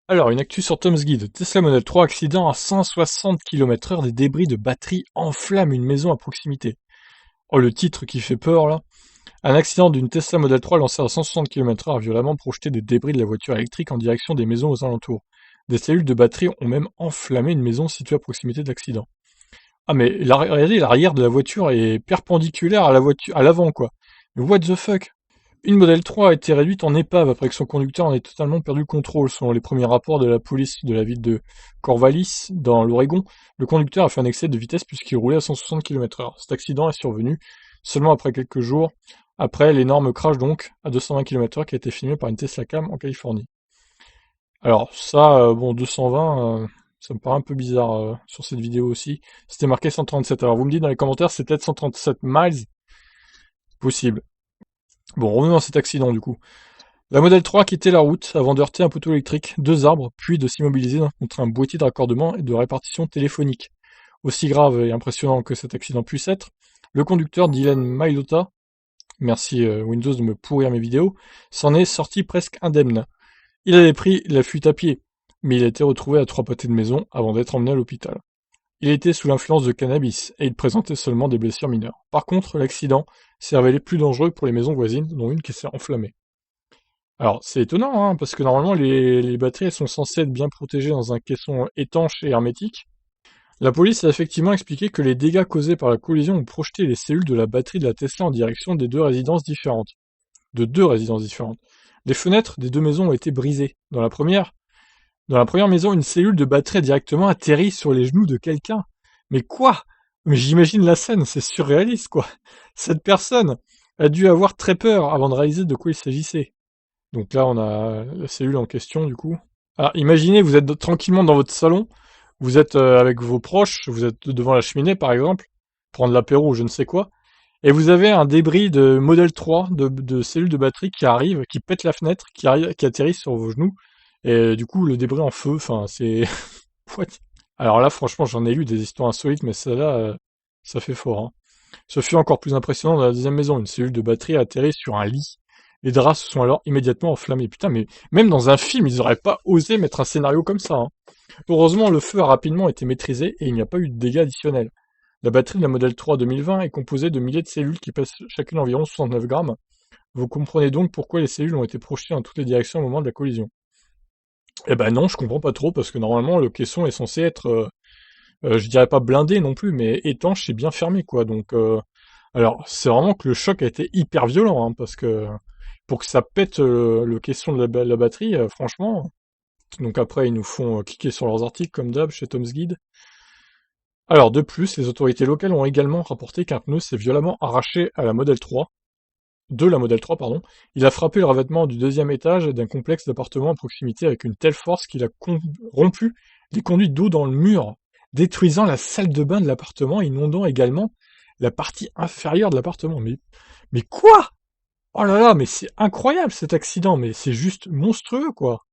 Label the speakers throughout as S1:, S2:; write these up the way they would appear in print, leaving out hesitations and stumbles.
S1: Alors, une actu sur Tom's Guide. Tesla Model 3 accident à 160 km/h, des débris de batterie enflamment une maison à proximité. Oh, le titre qui fait peur là. Un accident d'une Tesla Model 3 lancée à 160 km/h a violemment projeté des débris de la voiture électrique en direction des maisons aux alentours. Des cellules de batterie ont même enflammé une maison située à proximité de l'accident. Ah mais regardez, l'arrière de la voiture est perpendiculaire à la voiture, à l'avant quoi. Mais what the fuck? Une Model 3 a été réduite en épave après que son conducteur en ait totalement perdu le contrôle. Selon les premiers rapports de la police de la ville de Corvallis, dans l'Oregon, le conducteur a fait un excès de vitesse puisqu'il roulait à 160 km/h. Cet accident est survenu seulement après quelques jours, après l'énorme crash donc, à 220 km/h qui a été filmé par une Tesla Cam en Californie. Alors ça, bon, 220, ça me paraît un peu bizarre sur cette vidéo aussi. C'était marqué 137. Alors vous me dites dans les commentaires, c'est peut-être 137 miles? Possible. Bon, revenons à cet accident du coup. La Model 3 quittait la route avant de heurter un poteau électrique, deux arbres, puis de s'immobiliser contre un boîtier de raccordement et de répartition téléphonique. Aussi grave et impressionnant que cet accident puisse être, le conducteur Dylan Mailota, merci Windows de me pourrir mes vidéos, s'en est sorti presque indemne. Il avait pris la fuite à pied, mais il a été retrouvé à 3 pâtés de maison avant d'être emmené à l'hôpital. Il était sous l'influence de cannabis et il présentait seulement des blessures mineures. Par contre, l'accident s'est révélé plus dangereux pour les maisons voisines, dont une qui s'est enflammée. Alors, c'est étonnant, hein, parce que normalement, les batteries elles sont censées être bien protégées dans un caisson étanche et hermétique. La police a effectivement expliqué que les dégâts causés par la collision ont projeté les cellules de la batterie de la Tesla en direction des deux résidences différentes. De deux résidences différentes. Les fenêtres des deux maisons ont été brisées. Dans la première maison, une cellule de batterie a directement atterri sur les genoux de quelqu'un. Mais quoi? Mais j'imagine la scène, c'est surréaliste, quoi. Cette personne a dû avoir très peur avant de réaliser de quoi il s'agissait. Donc là, on a la cellule en question, du coup. Alors, imaginez, vous êtes tranquillement dans votre salon, vous êtes avec vos proches, vous êtes devant la cheminée, par exemple, prendre l'apéro ou je ne sais quoi, et vous avez un débris de Model 3, de cellules de batterie qui arrive, qui pète la fenêtre, qui atterrit sur vos genoux, et du coup, le débris en feu, enfin, c'est... What? Alors là, franchement, j'en ai lu des histoires insolites, mais celle-là, ça fait fort, hein. Ce fut encore plus impressionnant dans la deuxième maison. Une cellule de batterie a atterri sur un lit. Les draps se sont alors immédiatement enflammés. Putain, mais même dans un film, ils auraient pas osé mettre un scénario comme ça, hein. Heureusement, le feu a rapidement été maîtrisé et il n'y a pas eu de dégâts additionnels. La batterie de la Model 3 2020 est composée de milliers de cellules qui pèsent chacune environ 69 grammes. Vous comprenez donc pourquoi les cellules ont été projetées dans toutes les directions au moment de la collision. Eh ben non, je comprends pas trop, parce que normalement, le caisson est censé être, je dirais pas blindé non plus, mais étanche et bien fermé, quoi. Donc, alors, c'est vraiment que le choc a été hyper violent, hein, parce que pour que ça pète le caisson de la batterie, franchement. Donc après, ils nous font cliquer sur leurs articles, comme d'hab, chez Tom's Guide. Alors, de plus, les autorités locales ont également rapporté qu'un pneu s'est violemment arraché à la Model 3, de la Model 3, pardon. Il a frappé le revêtement du deuxième étage d'un complexe d'appartements à proximité avec une telle force qu'il a rompu les conduits d'eau dans le mur, détruisant la salle de bain de l'appartement, inondant également la partie inférieure de l'appartement. Mais quoi? Oh là là, mais c'est incroyable cet accident, mais c'est juste monstrueux, quoi.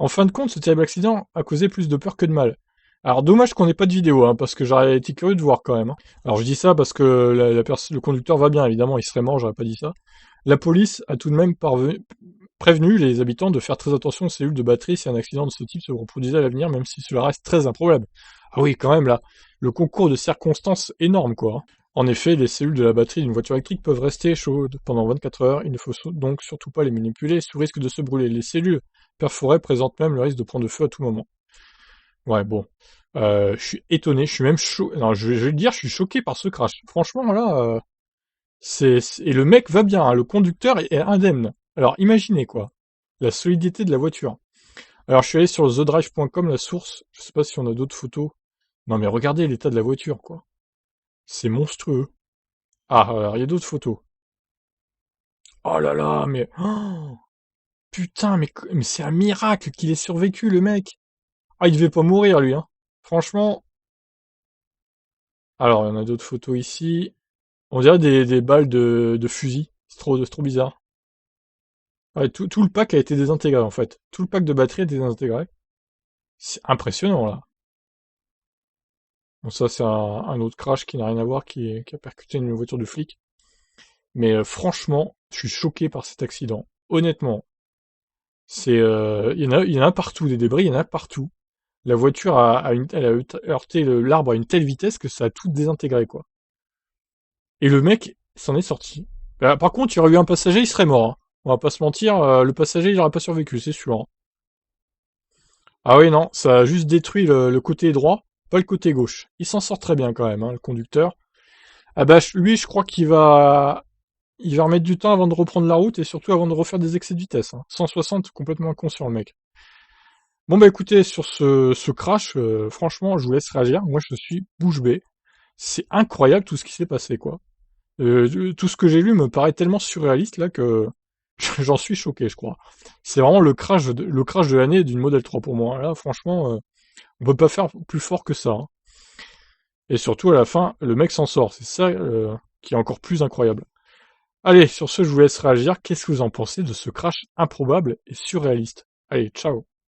S1: En fin de compte, ce terrible accident a causé plus de peur que de mal. Alors dommage qu'on n'ait pas de vidéo, hein, parce que j'aurais été curieux de voir quand même, hein. Alors je dis ça parce que le conducteur va bien, évidemment, il serait mort, j'aurais pas dit ça. La police a tout de même prévenu les habitants de faire très attention aux cellules de batterie si un accident de ce type se reproduisait à l'avenir, même si cela reste très improbable. Ah oui, quand même là, le concours de circonstances énorme, quoi, hein. En effet, les cellules de la batterie d'une voiture électrique peuvent rester chaudes pendant 24 heures, il ne faut donc surtout pas les manipuler sous risque de se brûler. Les cellules perforées présentent même le risque de prendre feu à tout moment. Ouais, bon. Je suis étonné, je suis même non, je vais le dire, je suis choqué par ce crash. Franchement, là, et le mec va bien, hein, le conducteur est indemne. Alors, imaginez, quoi. La solidité de la voiture. Alors, je suis allé sur thedrive.com, la source. Je sais pas si on a d'autres photos. Non, mais regardez l'état de la voiture, quoi. C'est monstrueux. Ah, alors, il y a d'autres photos. Oh là là, mais... oh, putain, mais c'est un miracle qu'il ait survécu, le mec. Ah, il devait pas mourir, lui, hein. Franchement... Alors, il y en a d'autres photos ici. On dirait des balles de fusil. C'est trop bizarre. Ouais, tout le pack a été désintégré, en fait. Tout le pack de batterie a été désintégré. C'est impressionnant, là. Bon, ça, c'est un autre crash qui n'a rien à voir, qui a percuté une voiture de flic. Mais franchement, je suis choqué par cet accident. Honnêtement. Il y en a partout, des débris, il y en a partout. La voiture elle a heurté l'arbre à une telle vitesse que ça a tout désintégré, quoi. Et le mec s'en est sorti. Par contre, il y aurait eu un passager, il serait mort, hein. On va pas se mentir, le passager, il aurait pas survécu, c'est sûr, hein. Ah oui, non, ça a juste détruit le côté droit, pas le côté gauche. Il s'en sort très bien quand même, hein, le conducteur. Ah bah lui, je crois il va remettre du temps avant de reprendre la route et surtout avant de refaire des excès de vitesse, hein. 160, complètement inconscient le mec. Bon bah écoutez, sur ce crash, franchement, je vous laisse réagir. Moi, je suis bouche bée. C'est incroyable tout ce qui s'est passé, quoi. Tout ce que j'ai lu me paraît tellement surréaliste là que j'en suis choqué, je crois. C'est vraiment le crash de l'année d'une Model 3 pour moi. Là, franchement, on peut pas faire plus fort que ça, hein. Et surtout, à la fin, le mec s'en sort. C'est ça qui est encore plus incroyable. Allez, sur ce, je vous laisse réagir. Qu'est-ce que vous en pensez de ce crash improbable et surréaliste? Allez, ciao!